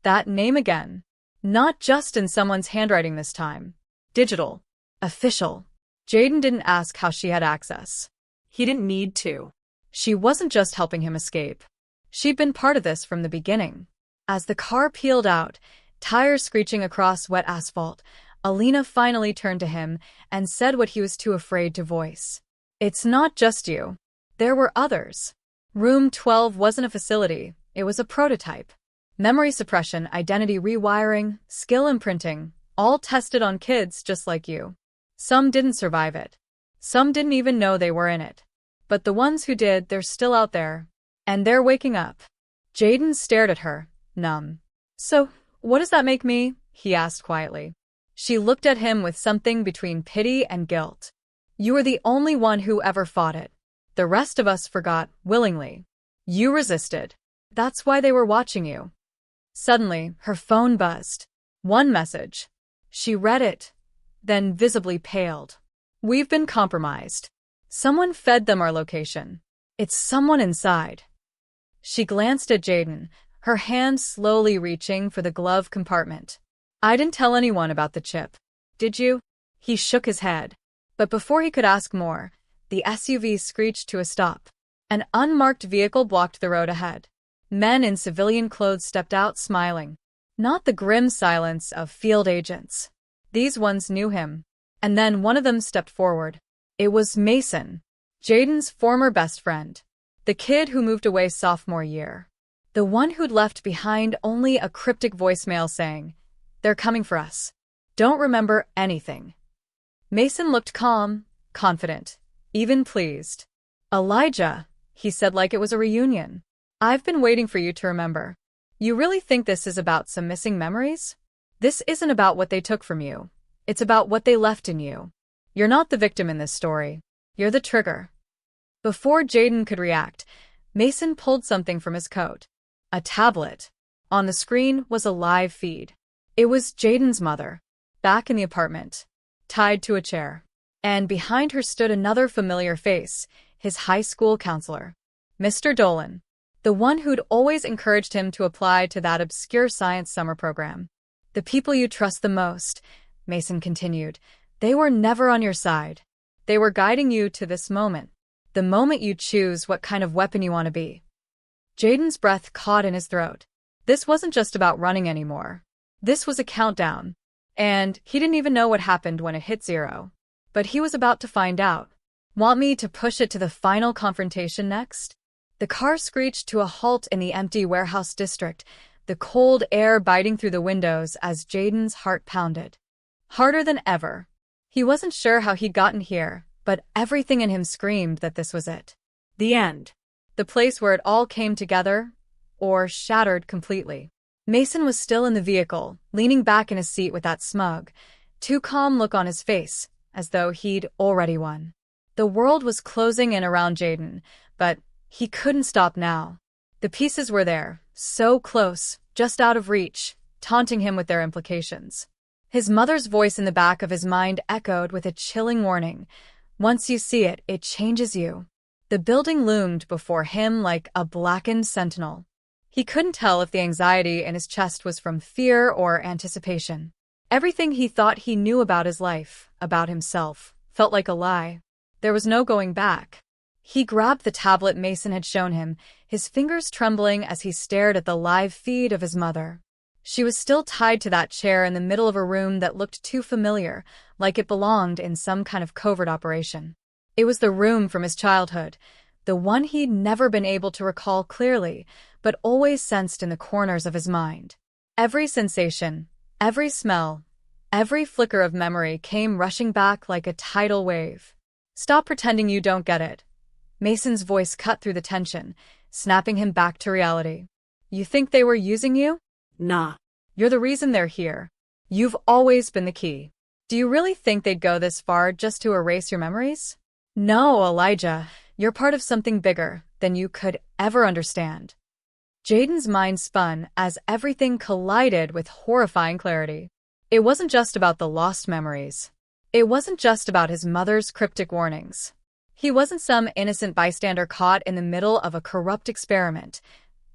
Speaker 1: That name again. Not just in someone's handwriting this time. Digital. Official. Jayden didn't ask how she had access.
Speaker 2: He didn't need to.
Speaker 1: She wasn't just helping him escape. She'd been part of this from the beginning. As the car peeled out, tires screeching across wet asphalt, Alina finally turned to him and said what he was too afraid to voice. It's not just you. There were others. Room 12 wasn't a facility, it was a prototype. Memory suppression, identity rewiring, skill imprinting, all tested on kids just like you. Some didn't survive it. Some didn't even know they were in it. But the ones who did, they're still out there. And they're waking up. Jayden stared at her, numb. So, what does that make me? He asked quietly. She looked at him with something between pity and guilt. You were the only one who ever fought it. The rest of us forgot, willingly. You resisted. That's why they were watching you. Suddenly, her phone buzzed. One message. She read it, then visibly paled. We've been compromised. Someone fed them our location. It's someone inside. She glanced at Jayden, her hand slowly reaching for the glove compartment. I didn't tell anyone about the chip. Did you? He shook his head. But before he could ask more, the SUV screeched to a stop. An unmarked vehicle blocked the road ahead. Men in civilian clothes stepped out smiling. Not the grim silence of field agents. These ones knew him. And then one of them stepped forward. It was Mason, Jayden's former best friend. The kid who moved away sophomore year. The one who'd left behind only a cryptic voicemail saying, "They're coming for us." Don't remember anything. Mason looked calm, confident, even pleased. Elijah, he said like it was a reunion. I've been waiting for you to remember. You really think this is about some missing memories? This isn't about what they took from you. It's about what they left in you. You're not the victim in this story. You're the trigger. Before Jayden could react, Mason pulled something from his coat. A tablet. On the screen was a live feed. It was Jayden's mother, back in the apartment, tied to a chair. And behind her stood another familiar face, his high school counselor. Mr. Dolan. The one who'd always encouraged him to apply to that obscure science summer program. The people you trust the most, Mason continued, they were never on your side. They were guiding you to this moment. The moment you choose what kind of weapon you want to be. Jayden's breath caught in his throat. This wasn't just about running anymore. This was a countdown. And he didn't even know what happened when it hit 0. But he was about to find out. Want me to push it to the final confrontation next? The car screeched to a halt in the empty warehouse district, the cold air biting through the windows as Jayden's heart pounded. Harder than ever. He wasn't sure how he'd gotten here, but everything in him screamed that this was it. The end. The place where it all came together, or shattered completely. Mason was still in the vehicle, leaning back in his seat with that smug, too calm look on his face, as though he'd already won. The world was closing in around Jayden, but he couldn't stop now. The pieces were there, so close, just out of reach, taunting him with their implications. His mother's voice in the back of his mind echoed with a chilling warning. Once you see it, it changes you. The building loomed before him like a blackened sentinel. He couldn't tell if the anxiety in his chest was from fear or anticipation. Everything he thought he knew about his life, about himself, felt like a lie. There was no going back. He grabbed the tablet Mason had shown him, his fingers trembling as he stared at the live feed of his mother. She was still tied to that chair in the middle of a room that looked too familiar, like it belonged in some kind of covert operation. It was the room from his childhood, the one he'd never been able to recall clearly, but always sensed in the corners of his mind. Every sensation, every smell, every flicker of memory came rushing back like a tidal wave. Stop pretending you don't get it. Mason's voice cut through the tension, snapping him back to reality. You think they were using you?
Speaker 2: Nah.
Speaker 1: You're the reason they're here. You've always been the key. Do you really think they'd go this far just to erase your memories? No, Elijah. You're part of something bigger than you could ever understand. Jayden's mind spun as everything collided with horrifying clarity. It wasn't just about the lost memories. It wasn't just about his mother's cryptic warnings. He wasn't some innocent bystander caught in the middle of a corrupt experiment.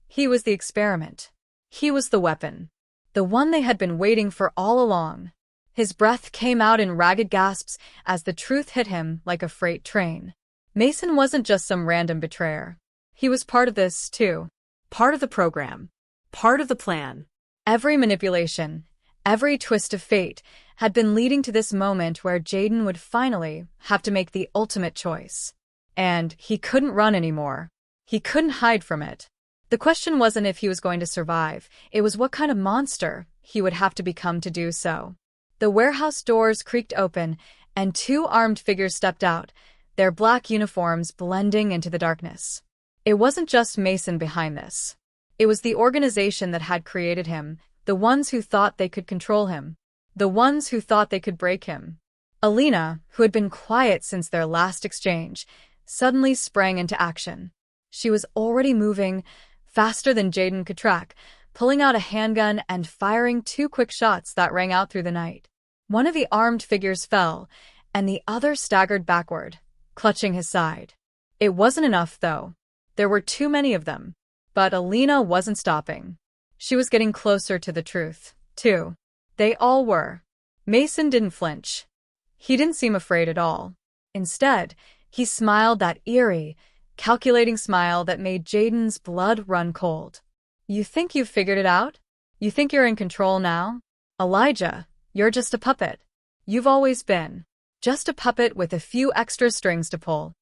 Speaker 1: He was the experiment. He was the weapon. The one they had been waiting for all along. His breath came out in ragged gasps as the truth hit him like a freight train. Mason wasn't just some random betrayer. He was part of this, too.
Speaker 2: Part of the program. Part of the plan.
Speaker 1: Every manipulation, every twist of fate had been leading to this moment where Jayden would finally have to make the ultimate choice. And he couldn't run anymore. He couldn't hide from it. The question wasn't if he was going to survive, it was what kind of monster he would have to become to do so. The warehouse doors creaked open, and two armed figures stepped out, their black uniforms blending into the darkness. It wasn't just Mason behind this. It was the organization that had created him, the ones who thought they could control him, the ones who thought they could break him. Alina, who had been quiet since their last exchange, suddenly sprang into action. She was already moving, faster than Jayden could track, pulling out a handgun and firing two quick shots that rang out through the night. One of the armed figures fell, and the other staggered backward, clutching his side. It wasn't enough, though. There were too many of them. But Alina wasn't stopping. She was getting closer to the truth, too. They all were. Mason didn't flinch. He didn't seem afraid at all. Instead, he smiled that eerie, calculating smile that made Jayden's blood run cold. You think you've figured it out? You think you're in control now? Elijah, you're just a puppet. You've always been. Just a puppet with a few extra strings to pull.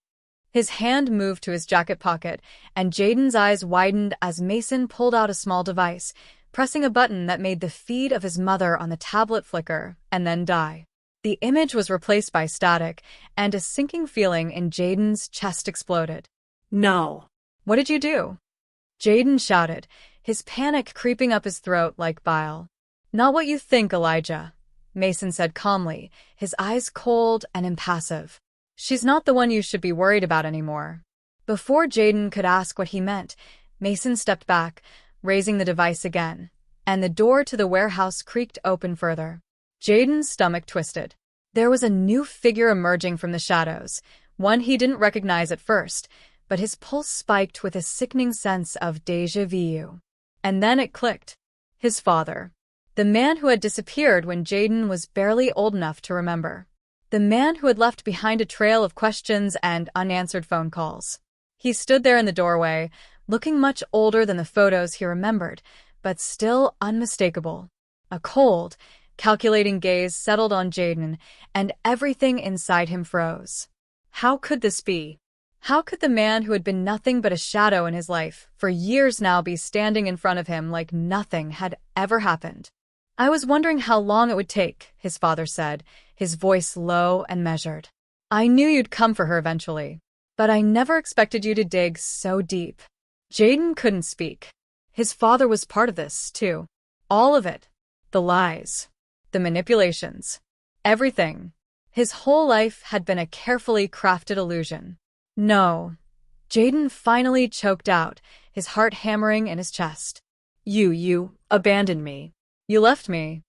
Speaker 1: His hand moved to his jacket pocket, and Jayden's eyes widened as Mason pulled out a small device, pressing a button that made the feed of his mother on the tablet flicker and then die. The image was replaced by static, and a sinking feeling in Jayden's chest exploded.
Speaker 2: No.
Speaker 1: What did you do? Jayden shouted, his panic creeping up his throat like bile. Not what you think, Elijah, Mason said calmly, his eyes cold and impassive. She's not the one you should be worried about anymore. Before Jayden could ask what he meant, Mason stepped back, raising the device again, and the door to the warehouse creaked open further. Jayden's stomach twisted. There was a new figure emerging from the shadows, one he didn't recognize at first, but his pulse spiked with a sickening sense of déjà vu. And then it clicked. His father. The man who had disappeared when Jayden was barely old enough to remember. The man who had left behind a trail of questions and unanswered phone calls. He stood there in the doorway, looking much older than the photos he remembered, but still unmistakable. A cold, calculating gaze settled on Jayden, and everything inside him froze. How could this be? How could the man who had been nothing but a shadow in his life for years now be standing in front of him like nothing had ever happened? I was wondering how long it would take, his father said, his voice low and measured. I knew you'd come for her eventually, but I never expected you to dig so deep. Jayden couldn't speak. His father was part of this, too. All of it. The lies. The manipulations. Everything. His whole life had been a carefully crafted illusion. No. Jayden finally choked out, his heart hammering in his chest. You abandoned me. You left me.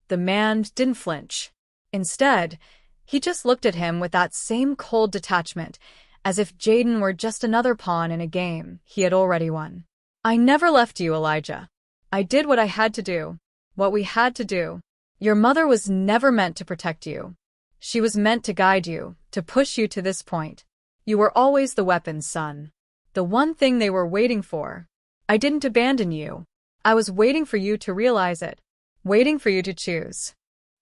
Speaker 1: The man didn't flinch. Instead, he just looked at him with that same cold detachment, as if Jayden were just another pawn in a game he had already won. I never left you, Elijah. I did what I had to do. What we had to do. Your mother was never meant to protect you. She was meant to guide you, to push you to this point. You were always the weapon, son. The one thing they were waiting for. I didn't abandon you. I was waiting for you to realize it. Waiting for you to choose.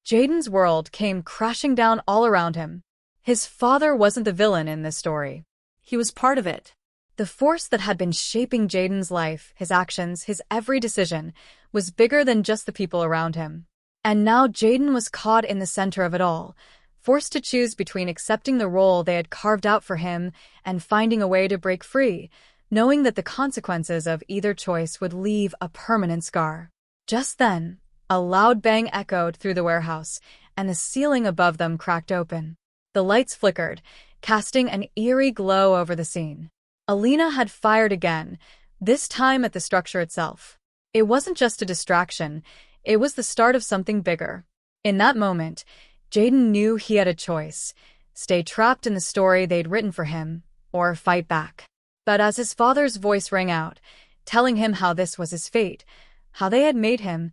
Speaker 1: Jayden's world came crashing down all around him. His father wasn't the villain in this story. He was part of it. The force that had been shaping Jayden's life, his actions, his every decision, was bigger than just the people around him. And now Jayden was caught in the center of it all, forced to choose between accepting the role they had carved out for him and finding a way to break free, knowing that the consequences of either choice would leave a permanent scar. Just then, a loud bang echoed through the warehouse, and the ceiling above them cracked open. The lights flickered, casting an eerie glow over the scene. Alina had fired again, this time at the structure itself. It wasn't just a distraction, it was the start of something bigger. In that moment, Jayden knew he had a choice: stay trapped in the story they'd written for him, or fight back. But as his father's voice rang out, telling him how this was his fate, how they had made him,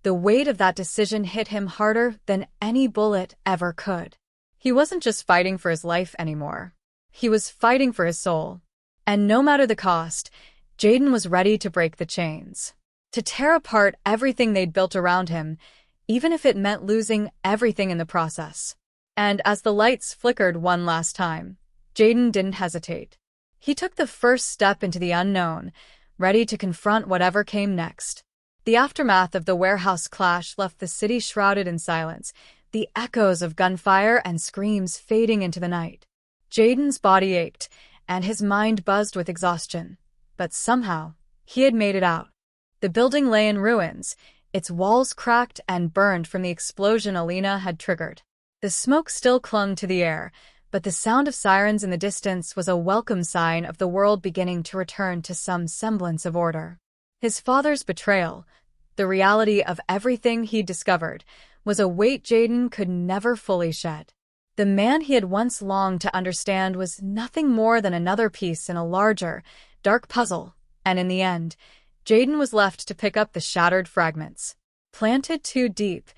Speaker 1: The weight of that decision hit him harder than any bullet ever could. He wasn't just fighting for his life anymore. He was fighting for his soul. And no matter the cost, Jaden was ready to break the chains, to tear apart everything they'd built around him, even if it meant losing everything in the process. And as the lights flickered one last time, Jaden didn't hesitate. He took the first step into the unknown, ready to confront whatever came next. The aftermath of the warehouse clash left the city shrouded in silence, the echoes of gunfire and screams fading into the night. Jaden's body ached, and his mind buzzed with exhaustion. But somehow, he had made it out. The building lay in ruins, its walls cracked and burned from the explosion Alina had triggered. The smoke still clung to the air, but the sound of sirens in the distance was a welcome sign of the world beginning to return to some semblance of order. His father's betrayal, the reality of everything he'd discovered, was a weight Jaden could never fully shed. The man he had once longed to understand was nothing more than another piece in a larger, dark puzzle, and in the end, Jaden was left to pick up the shattered fragments. Planted too deep,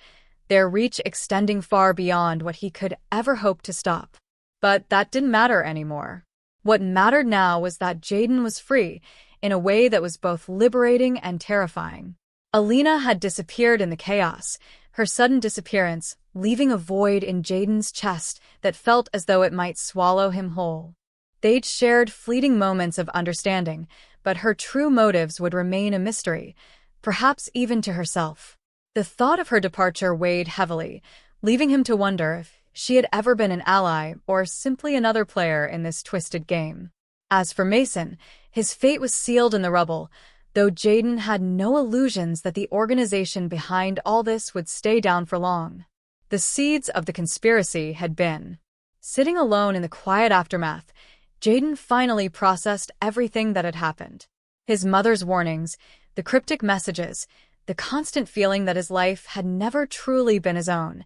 Speaker 1: their reach extending far beyond what he could ever hope to stop. But that didn't matter anymore. What mattered now was that Jaden was free, in a way that was both liberating and terrifying. Alina had disappeared in the chaos, her sudden disappearance leaving a void in Jaden's chest that felt as though it might swallow him whole. They'd shared fleeting moments of understanding, but her true motives would remain a mystery, perhaps even to herself. The thought of her departure weighed heavily, leaving him to wonder if she had ever been an ally or simply another player in this twisted game. As for Mason, his fate was sealed in the rubble, though Jaden had no illusions that the organization behind all this would stay down for long. The seeds of the conspiracy had been. Sitting alone in the quiet aftermath, Jaden finally processed everything that had happened. His mother's warnings, the cryptic messages, the constant feeling that his life had never truly been his own.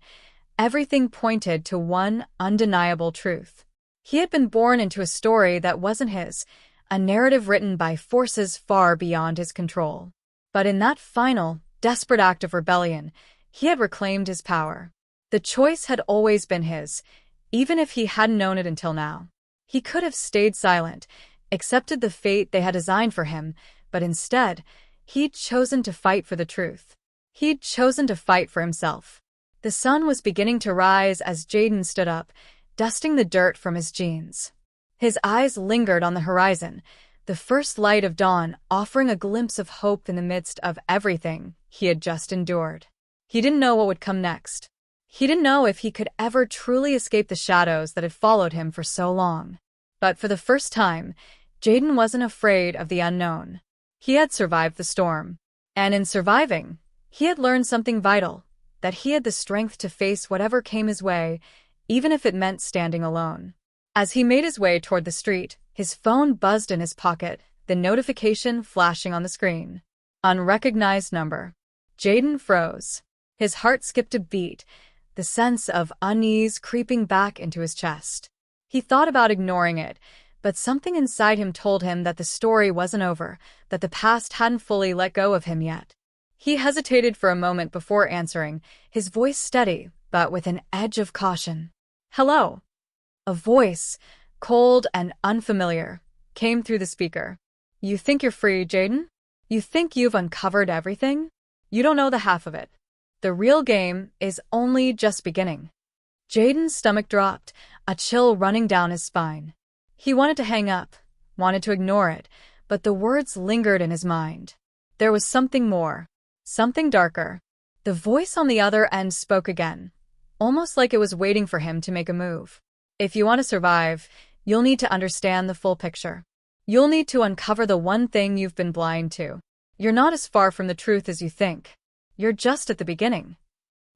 Speaker 1: Everything pointed to one undeniable truth. He had been born into a story that wasn't his, a narrative written by forces far beyond his control. But in that final, desperate act of rebellion, he had reclaimed his power. The choice had always been his, even if he hadn't known it until now. He could have stayed silent, accepted the fate they had designed for him, but instead, he'd chosen to fight for the truth. He'd chosen to fight for himself. The sun was beginning to rise as Jaden stood up, dusting the dirt from his jeans. His eyes lingered on the horizon, the first light of dawn offering a glimpse of hope in the midst of everything he had just endured. He didn't know what would come next. He didn't know if he could ever truly escape the shadows that had followed him for so long. But for the first time, Jaden wasn't afraid of the unknown. He had survived the storm. And in surviving, he had learned something vital, that he had the strength to face whatever came his way, even if it meant standing alone. As he made his way toward the street, his phone buzzed in his pocket, the notification flashing on the screen. Unrecognized number. Jaden froze. His heart skipped a beat, the sense of unease creeping back into his chest. He thought about ignoring it, but something inside him told him that the story wasn't over, that the past hadn't fully let go of him yet. He hesitated for a moment before answering, his voice steady, but with an edge of caution. "Hello." A voice, cold and unfamiliar, came through the speaker. "You think you're free, Jaden? You think you've uncovered everything? You don't know the half of it. The real game is only just beginning." Jaden's stomach dropped, a chill running down his spine. He wanted to hang up, wanted to ignore it, but the words lingered in his mind. There was something more, something darker. The voice on the other end spoke again, almost like it was waiting for him to make a move. "If you want to survive, you'll need to understand the full picture. You'll need to uncover the one thing you've been blind to. You're not as far from the truth as you think. You're just at the beginning."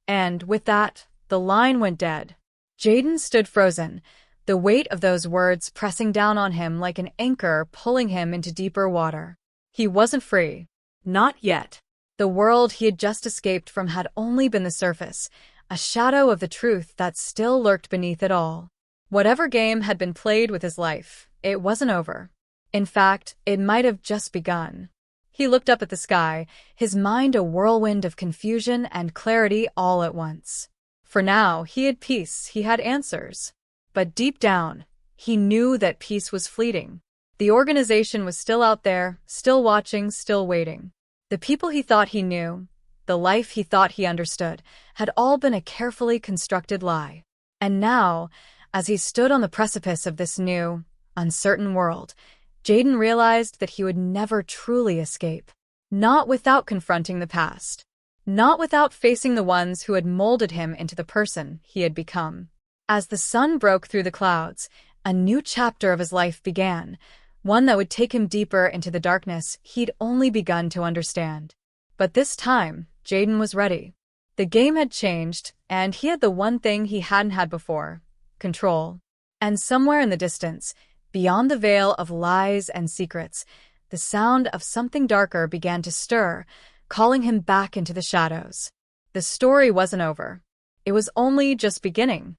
Speaker 1: And with that, the line went dead. Jaden stood frozen, the weight of those words pressing down on him like an anchor pulling him into deeper water. He wasn't free. Not yet. The world he had just escaped from had only been the surface, a shadow of the truth that still lurked beneath it all. Whatever game had been played with his life, it wasn't over. In fact, it might have just begun. He looked up at the sky, his mind a whirlwind of confusion and clarity all at once. For now, he had peace, he had answers. But deep down, he knew that peace was fleeting. The organization was still out there, still watching, still waiting. The people he thought he knew, the life he thought he understood, had all been a carefully constructed lie. And now, as he stood on the precipice of this new, uncertain world, Jaden realized that he would never truly escape. Not without confronting the past. Not without facing the ones who had molded him into the person he had become. As the sun broke through the clouds, a new chapter of his life began, one that would take him deeper into the darkness he'd only begun to understand. But this time, Jaden was ready. The game had changed, and he had the one thing he hadn't had before: control. And somewhere in the distance, beyond the veil of lies and secrets, the sound of something darker began to stir, calling him back into the shadows. The story wasn't over. It was only just beginning.